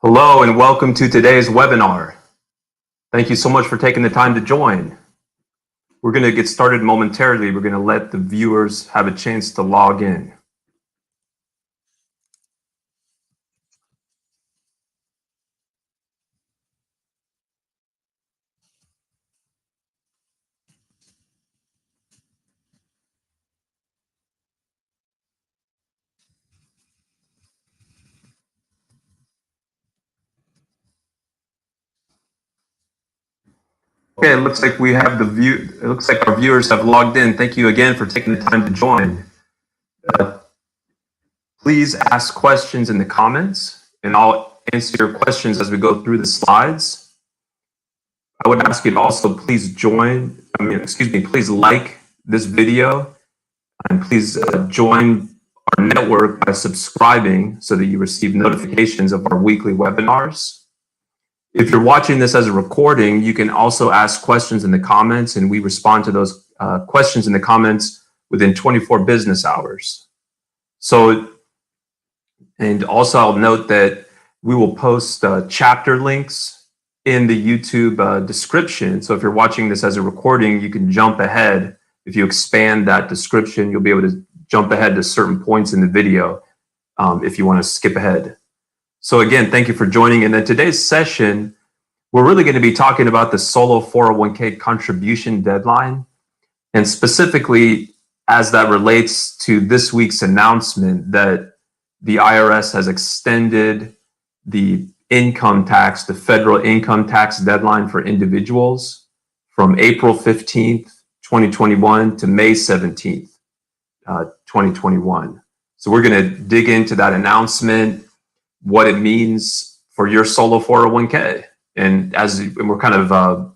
Hello and welcome to today's webinar. Thank you so much for taking the time to join. We're going to get started momentarily. We're going to let the viewers have a chance to log in. Okay, it looks like we have it looks like our viewers have logged in. Thank you again for taking the time to join. Please ask questions in the comments and I'll answer your questions as we go through the slides. I would ask you to also please please like this video and please join our network by subscribing so that you receive notifications of our weekly webinars. If you're watching this as a recording, you can also ask questions in the comments and we respond to those questions in the comments within 24 business hours. And also I'll note that we will post chapter links in the YouTube description. So if you're watching this as a recording, you can jump ahead. If you expand that description, you'll be able to jump ahead to certain points in the video if you want to skip ahead. So again, thank you for joining. And then today's session, we're really going to be talking about the solo 401k contribution deadline, and specifically as that relates to this week's announcement that the IRS has extended the federal income tax deadline for individuals from April 15th, 2021 to May 17th, 2021. So we're going to dig into that announcement, what it means for your solo 401k. And we're kind of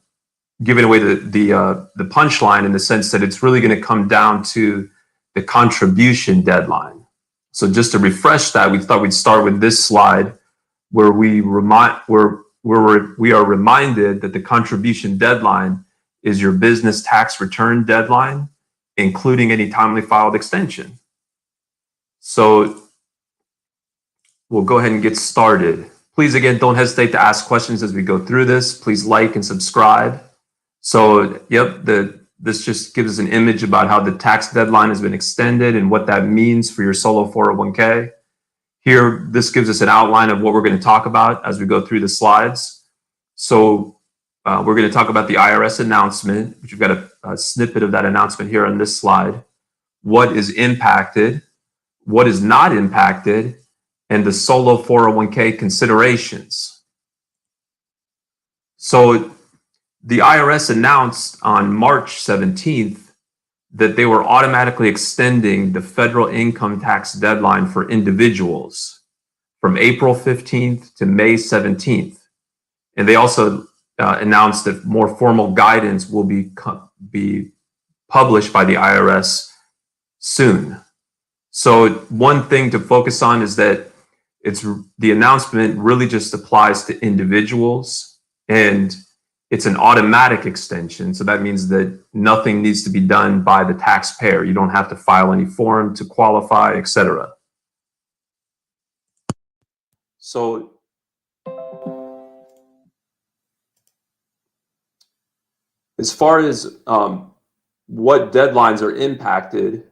giving away the punchline in the sense that it's really going to come down to the contribution deadline. So just to refresh that, we thought we'd start with this slide where we are reminded that the contribution deadline is your business tax return deadline, including any timely filed extension. So we'll go ahead and get started. Please, again, don't hesitate to ask questions as we go through this. Please like and subscribe. So, this just gives us an image about how the tax deadline has been extended and what that means for your solo 401k. Here, this gives us an outline of what we're going to talk about as we go through the slides. So, we're going to talk about the IRS announcement, which we've got a snippet of that announcement here on this slide. What is impacted, what is not impacted, and the solo 401k considerations. So the IRS announced on March 17th that they were automatically extending the federal income tax deadline for individuals from April 15th to May 17th. And they also announced that more formal guidance will be published by the IRS soon. So one thing to focus on is that the announcement really just applies to individuals and it's an automatic extension. So that means that nothing needs to be done by the taxpayer. You don't have to file any form to qualify, etc. So as far as what deadlines are impacted,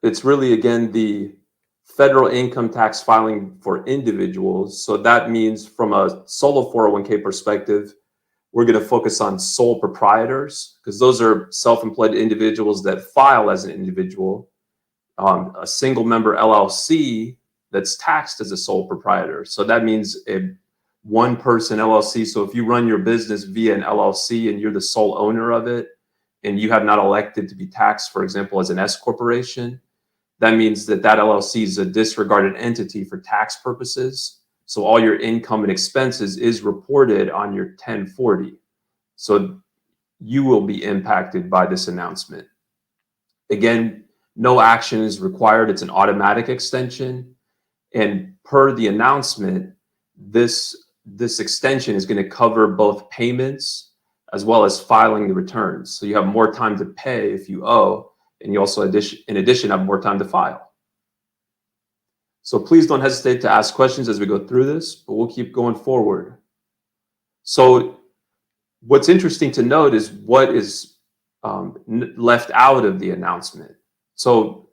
it's really, again, the federal income tax filing for individuals. So that means from a solo 401k perspective, we're going to focus on sole proprietors because those are self-employed individuals that file as an individual. A single member LLC that's taxed as a sole proprietor. So that means a one-person LLC. So if you run your business via an LLC and you're the sole owner of it and you have not elected to be taxed, for example, as an S corporation, that means that LLC is a disregarded entity for tax purposes. So all your income and expenses is reported on your 1040. So you will be impacted by this announcement. Again, no action is required. It's an automatic extension. And per the announcement, this extension is going to cover both payments as well as filing the returns. So you have more time to pay if you owe, and you also, in addition, have more time to file. So please don't hesitate to ask questions as we go through this, but we'll keep going forward. So what's interesting to note is what is left out of the announcement. So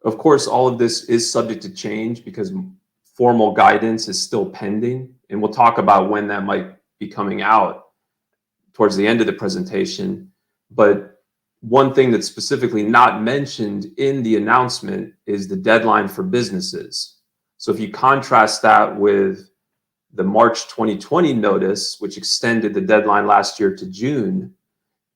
of course, all of this is subject to change because formal guidance is still pending. And we'll talk about when that might be coming out towards the end of the presentation. But one thing that's specifically not mentioned in the announcement is the deadline for businesses. So if you contrast that with the March 2020 notice, which extended the deadline last year to June,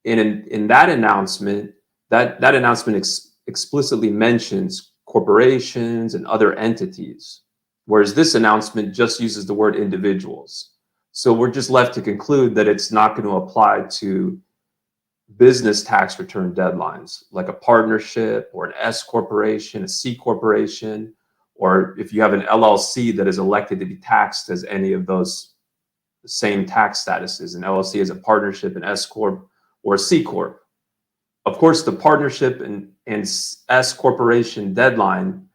in that announcement, that announcement explicitly mentions corporations and other entities, whereas this announcement just uses the word individuals. So we're just left to conclude that it's not going to apply to business tax return deadlines, like a partnership or an S corporation, a C corporation, or if you have an LLC that is elected to be taxed as any of those same tax statuses, an LLC as a partnership, an S corp, or a C corp. Of course, the partnership and S corporation deadline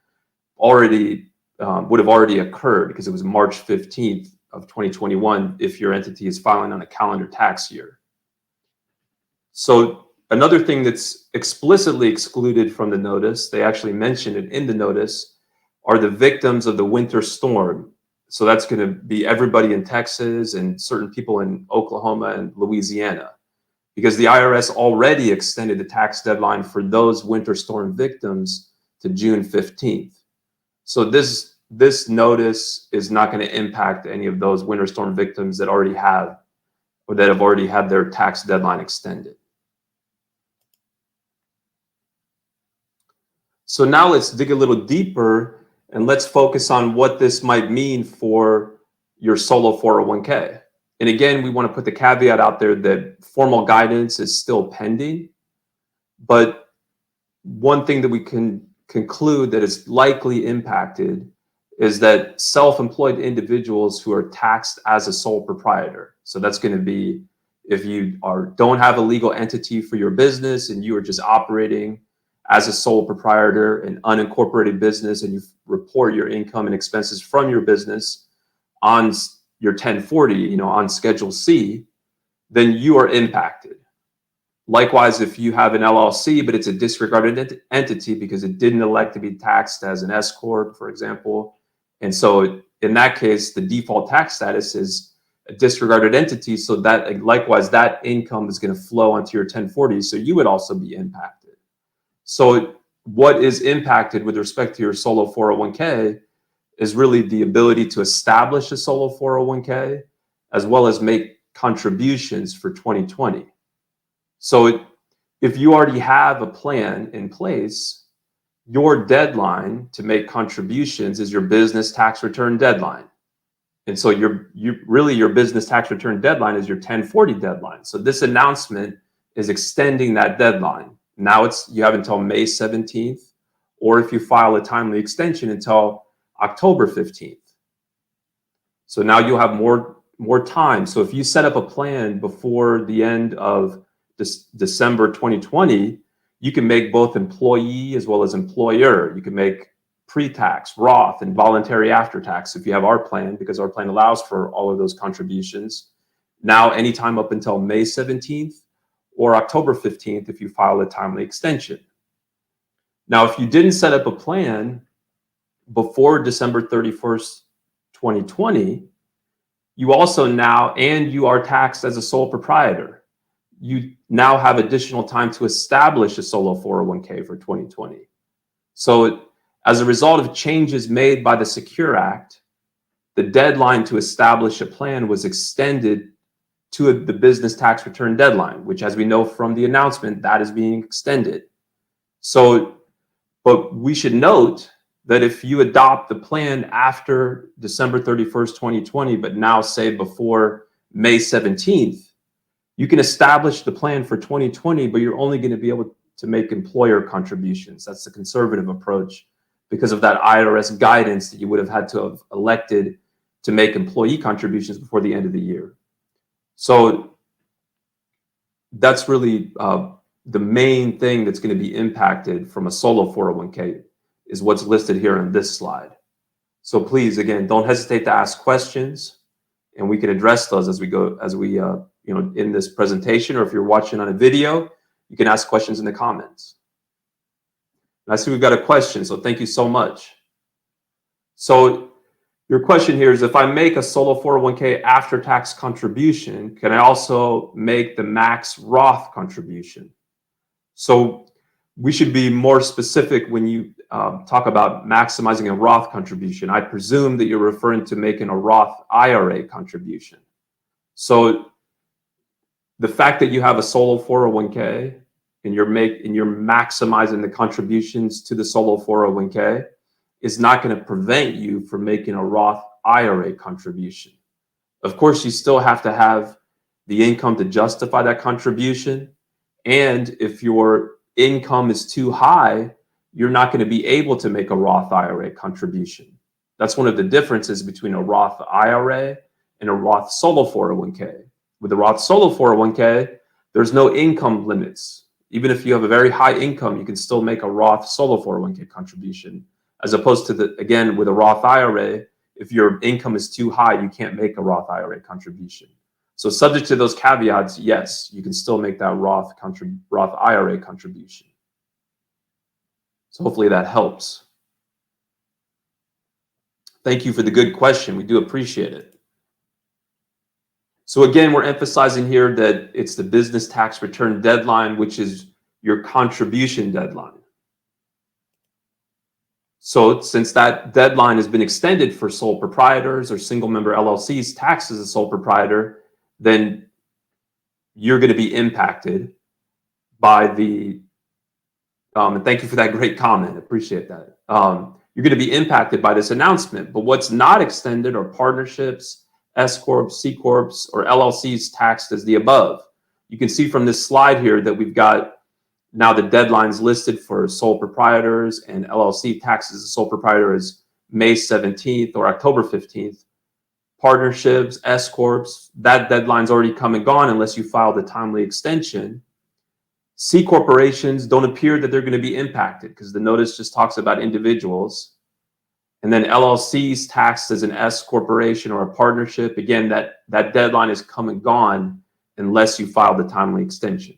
already would have already occurred because it was March 15th of 2021 if your entity is filing on a calendar tax year. So another thing that's explicitly excluded from the notice, they actually mentioned it in the notice, are the victims of the winter storm. So that's going to be everybody in Texas and certain people in Oklahoma and Louisiana, because the IRS already extended the tax deadline for those winter storm victims to June 15th. So this notice is not going to impact any of those winter storm victims that already have or that have already had their tax deadline extended. So now let's dig a little deeper and let's focus on what this might mean for your solo 401k. And again, we want to put the caveat out there that formal guidance is still pending. But one thing that we can conclude that is likely impacted is that self-employed individuals who are taxed as a sole proprietor. So that's going to be if you don't have a legal entity for your business and you are just operating as a sole proprietor, an unincorporated business, and you report your income and expenses from your business on your 1040, on Schedule C, then you are impacted. Likewise, if you have an LLC, but it's a disregarded entity because it didn't elect to be taxed as an S corp, for example, and so in that case, the default tax status is a disregarded entity. So that likewise, that income is going to flow onto your 1040. So you would also be impacted. So what is impacted with respect to your solo 401k is really the ability to establish a solo 401k as well as make contributions for 2020. So if you already have a plan in place, your deadline to make contributions is your business tax return deadline. And so your business tax return deadline is your 1040 deadline. So this announcement is extending that deadline. Now you have until May 17th, or if you file a timely extension until October 15th. So now you'll have more time. So if you set up a plan before the end of December 2020, you can make both employee as well as employer. You can make pre-tax, Roth, and voluntary after-tax if you have our plan, because our plan allows for all of those contributions. Now, anytime up until May 17th or October 15th if you file a timely extension. Now, if you didn't set up a plan before December 31st, 2020, you also you are taxed as a sole proprietor. You now have additional time to establish a solo 401k for 2020. So as a result of changes made by the Secure Act, the deadline to establish a plan was extended to the business tax return deadline, which, as we know from the announcement, that is being extended. So, but we should note that if you adopt the plan after December 31st, 2020, but now say before May 17th, you can establish the plan for 2020, but you're only going to be able to make employer contributions. That's the conservative approach because of that IRS guidance that you would have had to have elected to make employee contributions before the end of the year. So that's really the main thing that's going to be impacted from a solo 401k is what's listed here on this slide. So please, again, don't hesitate to ask questions, and we can address those as we in this presentation, or if you're watching on a video, you can ask questions in the comments. And I see we've got a question, so thank you so much. So your question here is, if I make a solo 401k after-tax contribution, can I also make the max Roth contribution? So we should be more specific when you talk about maximizing a Roth contribution. I presume that you're referring to making a Roth IRA contribution. So the fact that you have a solo 401k and you're maximizing the contributions to the solo 401k is not going to prevent you from making a Roth IRA contribution. Of course, you still have to have the income to justify that contribution. And if your income is too high, you're not going to be able to make a Roth IRA contribution. That's one of the differences between a Roth IRA and a Roth solo 401k. With a Roth solo 401k, there's no income limits. Even if you have a very high income, you can still make a Roth solo 401k contribution, as opposed to again, with a Roth IRA, if your income is too high, you can't make a Roth IRA contribution. So subject to those caveats, yes, you can still make that Roth IRA contribution. So hopefully that helps. Thank you for the good question. We do appreciate it. So again, we're emphasizing here that it's the business tax return deadline, which is your contribution deadline. So since that deadline has been extended for sole proprietors or single member LLCs taxed as a sole proprietor, then you're going to be impacted by the, and thank you for that great comment. Appreciate that. You're going to be impacted by this announcement, but what's not extended are partnerships, S Corps, C Corps, or LLCs taxed as the above. You can see from this slide here that we've got now the deadlines listed for sole proprietors and LLC taxes as a sole proprietor is May 17th or October 15th. Partnerships, S Corps, that deadline's already come and gone unless you file the timely extension. C corporations don't appear that they're going to be impacted because the notice just talks about individuals. And then LLCs taxed as an S corporation or a partnership, again, that deadline is come and gone unless you file the timely extension.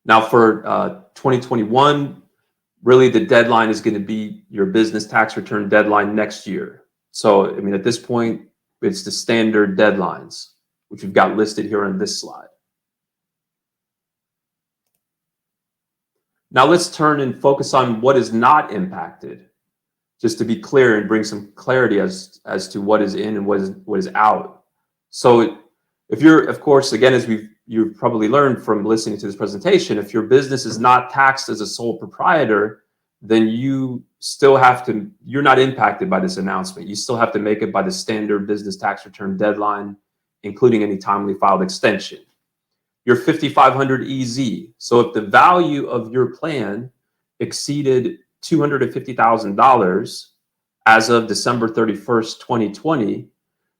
Now for 2021, really the deadline is going to be your business tax return deadline next year. So, I mean, at this point, it's the standard deadlines, which we've got listed here on this slide. Now let's turn and focus on what is not impacted, just to be clear and bring some clarity as to what is in and what is out. So if you're, of course, again, as you've probably learned from listening to this presentation, if your business is not taxed as a sole proprietor, then you still have to, you're not impacted by this announcement. You still have to make it by the standard business tax return deadline, including any timely filed extension. Your 5500 EZ. So if the value of your plan exceeded $250,000 as of December 31st, 2020,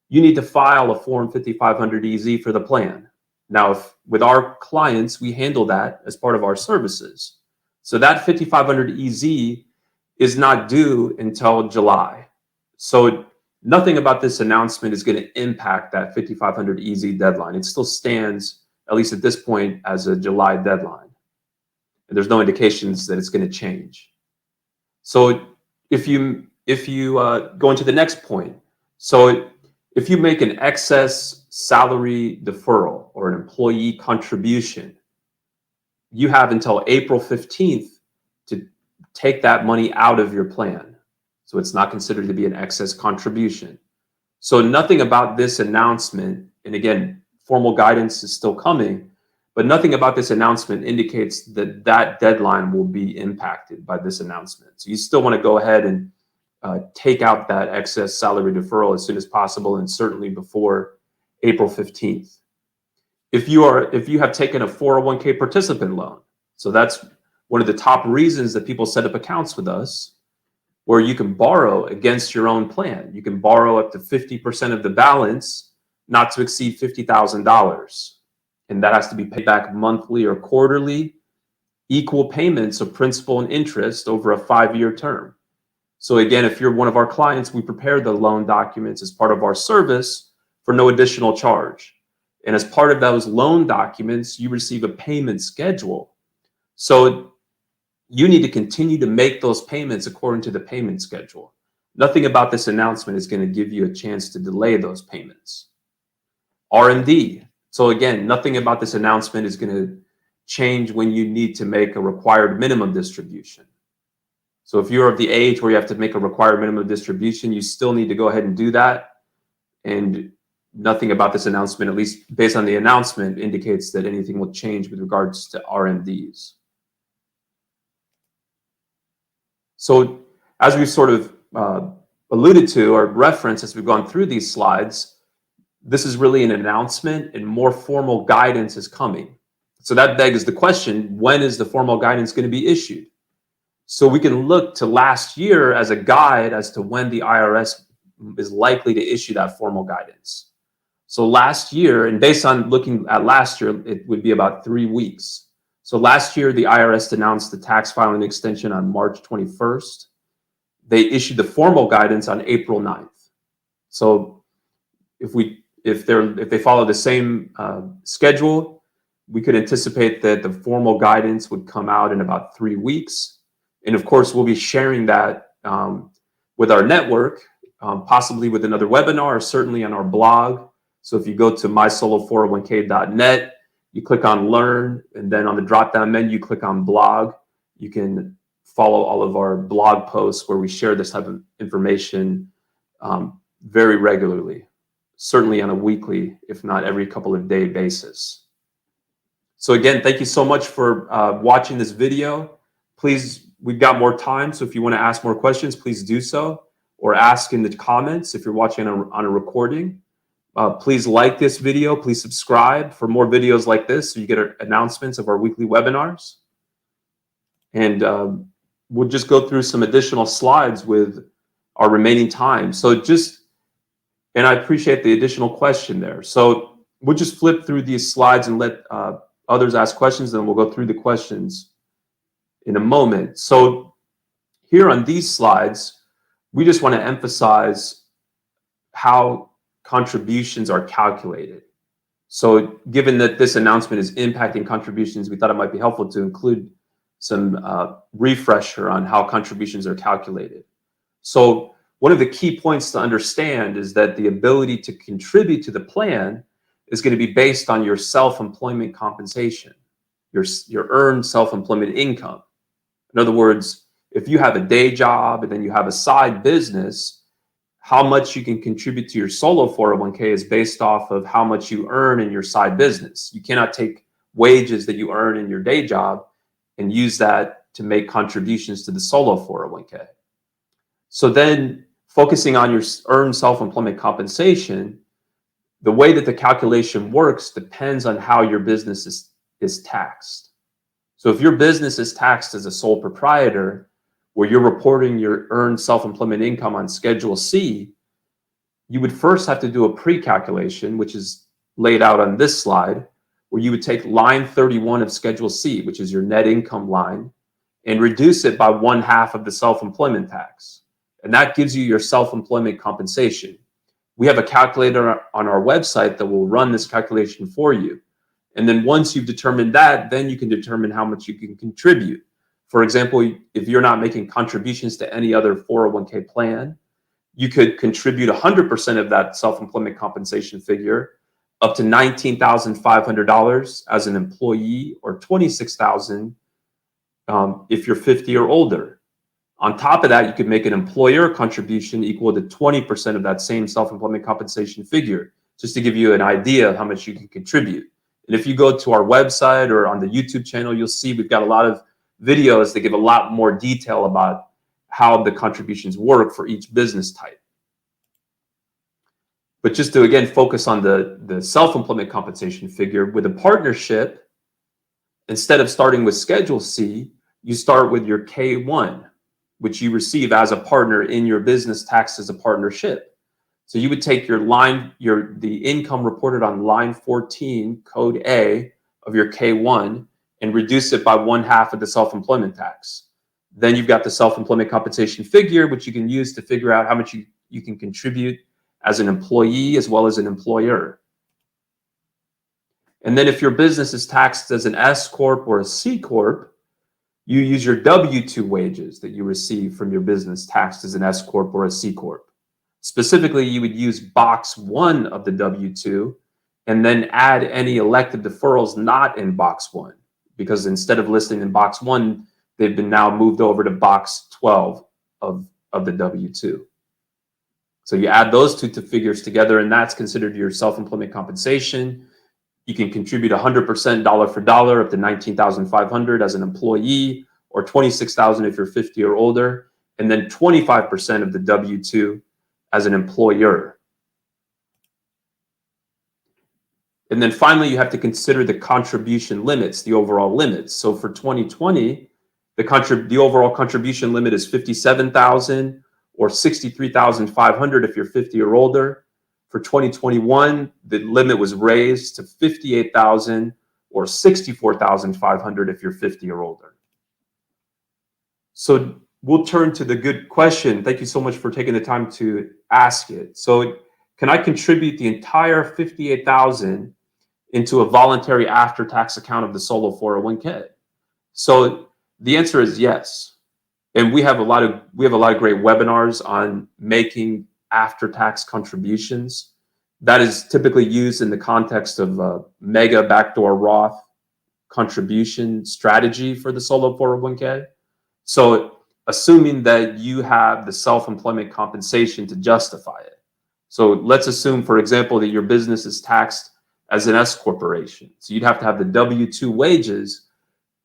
you need to file a Form 5500 EZ for the plan. Now, with our clients, we handle that as part of our services. So that 5500 EZ is not due until July. So nothing about this announcement is going to impact that 5500 EZ deadline. It still stands, at least at this point, as a July deadline. And there's no indications that it's going to change. So if you go into the next point, so if you make an excess salary deferral or an employee contribution, you have until April 15th to take that money out of your plan. So it's not considered to be an excess contribution. So nothing about this announcement, and again, formal guidance is still coming, but nothing about this announcement indicates that that deadline will be impacted by this announcement. So you still want to go ahead and take out that excess salary deferral as soon as possible, and certainly before April 15th. If you have taken a 401k participant loan, so that's one of the top reasons that people set up accounts with us, where you can borrow against your own plan. You can borrow up to 50% of the balance, not to exceed $50,000. And that has to be paid back monthly or quarterly, equal payments of principal and interest over a 5-year term. So again, if you're one of our clients, we prepare the loan documents as part of our service for no additional charge. And as part of those loan documents, you receive a payment schedule. So you need to continue to make those payments according to the payment schedule. Nothing about this announcement is going to give you a chance to delay those payments. R&D. So again, nothing about this announcement is going to change when you need to make a required minimum distribution. So if you're of the age where you have to make a required minimum distribution, you still need to go ahead and do that. And nothing about this announcement, at least based on the announcement, indicates that anything will change with regards to RMDs. So as we've sort of alluded to or referenced as we've gone through these slides, this is really an announcement and more formal guidance is coming. So that begs the question, when is the formal guidance going to be issued? So we can look to last year as a guide as to when the IRS is likely to issue that formal guidance. So last year, and based on looking at last year, it would be about 3 weeks. So last year, the IRS announced the tax filing extension on March 21st. They issued the formal guidance on April 9th. So if they follow the same schedule, we could anticipate that the formal guidance would come out in about 3 weeks. And of course, we'll be sharing that with our network, possibly with another webinar, or certainly on our blog. So if you go to mysolo401k.net, you click on Learn, and then on the drop-down menu, you click on Blog. You can follow all of our blog posts where we share this type of information very regularly, certainly on a weekly, if not every couple of day basis. So again, thank you so much for watching this video. Please, we've got more time, so if you want to ask more questions, please do so, or ask in the comments if you're watching on a recording. Please like this video. Please subscribe for more videos like this so you get announcements of our weekly webinars. And we'll just go through some additional slides with our remaining time. So and I appreciate the additional question there. So we'll just flip through these slides and let others ask questions, and we'll go through the questions in a moment. So here on these slides, we just want to emphasize how contributions are calculated. So given that this announcement is impacting contributions, we thought it might be helpful to include some refresher on how contributions are calculated. So one of the key points to understand is that the ability to contribute to the plan is going to be based on your self-employment compensation, your earned self-employment income. In other words, if you have a day job and then you have a side business, how much you can contribute to your solo 401k is based off of how much you earn in your side business. You cannot take wages that you earn in your day job and use that to make contributions to the solo 401k. So then focusing on your earned self-employment compensation, the way that the calculation works depends on how your business is taxed. So if your business is taxed as a sole proprietor, where you're reporting your earned self-employment income on Schedule C, you would first have to do a pre-calculation, which is laid out on this slide, where you would take line 31 of Schedule C, which is your net income line, and reduce it by 1/2 of the self-employment tax. And that gives you your self-employment compensation. We have a calculator on our website that will run this calculation for you. And then once you've determined that, then you can determine how much you can contribute. For example, if you're not making contributions to any other 401k plan, you could contribute 100% of that self-employment compensation figure up to $19,500 as an employee, or $26,000 if you're 50 or older. On top of that, you could make an employer contribution equal to 20% of that same self-employment compensation figure, just to give you an idea of how much you can contribute. And if you go to our website or on the YouTube channel, you'll see we've got a lot of videos that give a lot more detail about how the contributions work for each business type. But just to, again, focus on the self-employment compensation figure, with a partnership, instead of starting with Schedule C, you start with your K1, which you receive as a partner in your business taxed as a partnership. So you would take the income reported on line 14, code A of your K1, and reduce it by 1/2 of the self-employment tax. Then you've got the self-employment compensation figure, which you can use to figure out how much you can contribute as an employee as well as an employer. And then if your business is taxed as an S Corp or a C Corp, you use your W-2 wages that you receive from your business taxed as an S Corp or a C Corp. Specifically, you would use box 1 of the W-2 and then add any elective deferrals not in box 1, because instead of listing in box 1, they've been now moved over to box 12 of the W-2. So you add those two figures together, and that's considered your self-employment compensation. You can contribute 100% dollar for dollar up to $19,500 as an employee, or $26,000 if you're 50 or older, and then 25% of the W-2 as an employer. And then finally, you have to consider the contribution limits, the overall limits. So for 2020, the overall contribution limit is $57,000 or $63,500 if you're 50 or older. For 2021, the limit was raised to $58,000 or $64,500 if you're 50 or older. So we'll turn to the good question. Thank you so much for taking the time to ask it. So can I contribute the entire $58,000 into a voluntary after-tax account of the solo 401k? So the answer is yes. And we have a lot of great webinars on making after-tax contributions. That is typically used in the context of a mega backdoor Roth contribution strategy for the solo 401k. So assuming that you have the self-employment compensation to justify it. So let's assume, for example, that your business is taxed as an S corporation. So you'd have to have the W-2 wages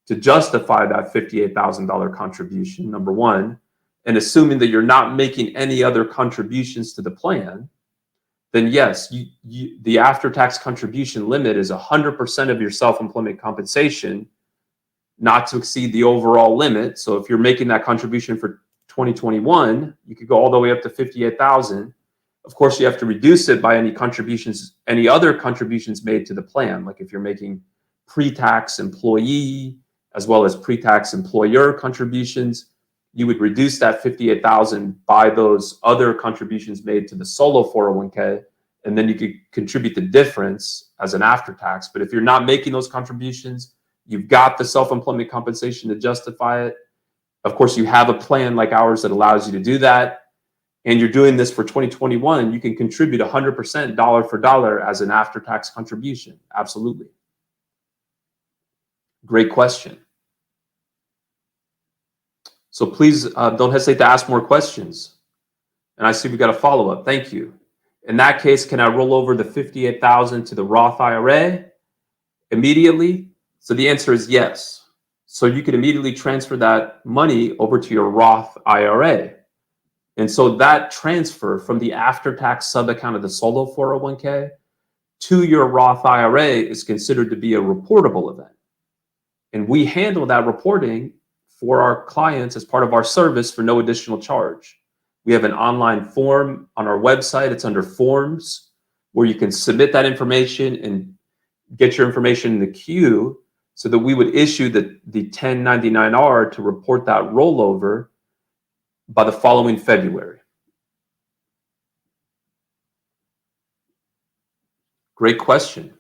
to justify that $58,000 contribution, number one. And assuming that you're not making any other contributions to the plan, then yes, the after-tax contribution limit is 100% of your self-employment compensation, not to exceed the overall limit. So if you're making that contribution for 2021, you could go all the way up to $58,000. Of course, you have to reduce it by any other contributions made to the plan. Like if you're making pre-tax employee as well as pre-tax employer contributions, you would reduce that $58,000 by those other contributions made to the solo 401k, and then you could contribute the difference as an after-tax. But if you're not making those contributions, you've got the self-employment compensation to justify it. Of course, you have a plan like ours that allows you to do that, and you're doing this for 2021, you can contribute 100% dollar for dollar as an after-tax contribution. Absolutely. Great question. So please don't hesitate to ask more questions. And I see we got a follow-up. Thank you. In that case, can I roll over the $58,000 to the Roth IRA immediately? So the answer is yes. So you could immediately transfer that money over to your Roth IRA. And so that transfer from the after-tax sub-account of the solo 401k to your Roth IRA is considered to be a reportable event. And we handle that reporting for our clients as part of our service for no additional charge. We have an online form on our website. It's under Forms, where you can submit that information and get your information in the queue so that we would issue the 1099-R to report that rollover by the following February. Great question.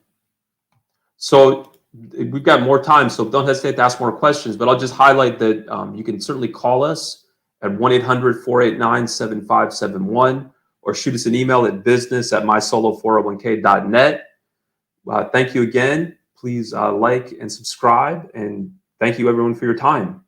So we've got more time, so don't hesitate to ask more questions, but I'll just highlight that you can certainly call us at 1-800-489-7571 or shoot us an email at business@mysolo401k.net. Thank you again. Please like and subscribe, and thank you everyone for your time.